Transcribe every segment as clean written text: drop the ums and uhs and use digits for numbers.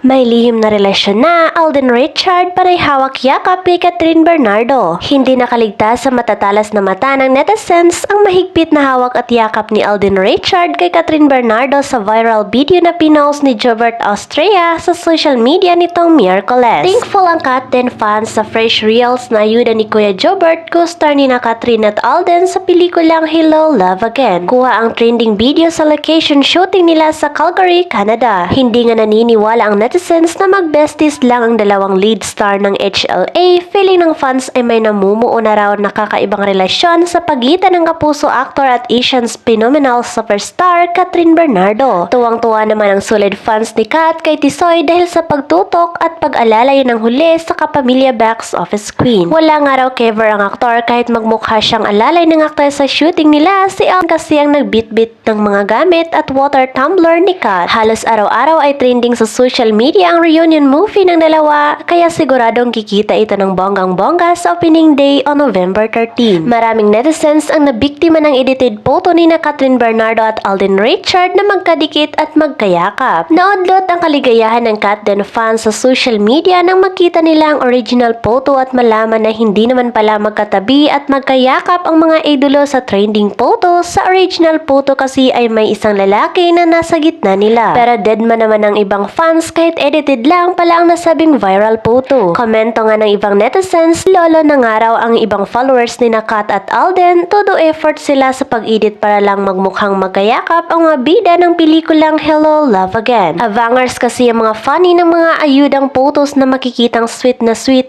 May lihim na relasyon na Alden Richard panay hawak yakap ni Kathryn Bernardo. Hindi nakaligtas sa matatalas na mata ng netizens ang mahigpit na hawak at yakap ni Alden Richard kay Kathryn Bernardo sa viral video na pinost ni Jobert Austria sa social media nitong Miyerkules. Thankful ang Katden fans sa fresh reels na ayuda ni Kuya Jobert, co-star ni na Kathryn at Alden sa pelikulang Hello, Love Again. Kuha ang trending video sa location shooting nila sa Calgary, Canada. Hindi nga naniniwala ang netizens na mag-besties lang ang dalawang lead star ng HLA. Feeling ng fans ay may namumuo na raw na kakaibang relasyon sa pagitan ng kapuso actor at Asian's phenomenal superstar Kathryn Bernardo. Tuwang-tuwa naman ang solid fans ni Kat kay Tisoy dahil sa pagtutok at pag-alalay ng huli sa kapamilya box office queen. Wala nga raw cover ang aktor kahit magmukha siyang alalay ng aktor sa shooting nila. Si Al kasi ang nagbitbit ng mga gamit at water tumbler ni Kat. Halos araw-araw ay trending sa social media ang reunion movie ng dalawa, kaya siguradong kikita ito ng bonggang-bongga sa opening day on November 13. Maraming netizens ang nabiktima ng edited photo ni na Kathryn Bernardo at Alden Richard na magkadikit at magkayakap. Naudlot ang kaligayahan ng Katden fans sa social media nang makita nila ang original photo at malaman na hindi naman pala magkatabi at magkayakap ang mga idolo sa trending photo. Sa original photo kasi ay may isang lalaki na nasa gitna nila. Pero deadman naman ng ibang fans kahit edited lang pala ang nasabing viral photo. Komento nga ng ibang netizens, lolo na nga raw ang ibang followers ni na Kat at Alden, todo effort sila sa pag-edit para lang magmukhang magkayakap ang mga bida ng pelikulang Hello, Love Again. Avangers kasi ang mga funny ng mga ayudang photos na makikitang sweet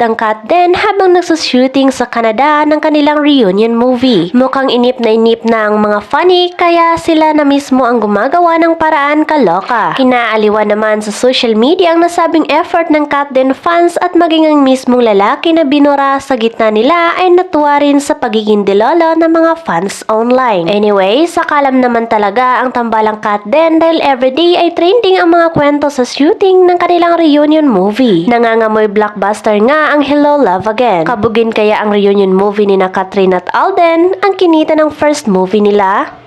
ang Kat din habang nagsushooting sa Canada ng kanilang reunion movie. Mukhang inip na ang mga funny kaya sila na mismo ang gumagawa ng paraan kaloka. Kinaaliwan naman sa social media ang nasabing effort ng Katden fans at maging ang mismong lalaki na binura sa gitna nila ay natuwa rin sa pagiging dilolo ng mga fans online. Anyway, sakalam naman talaga ang tambalang Katden dahil everyday ay trending ang mga kwento sa shooting ng kanilang reunion movie. Nangangamoy blockbuster nga ang Hello, Love Again. Kabugin kaya ang reunion movie ni na Kathryn at Alden ang kinita ng first movie nila?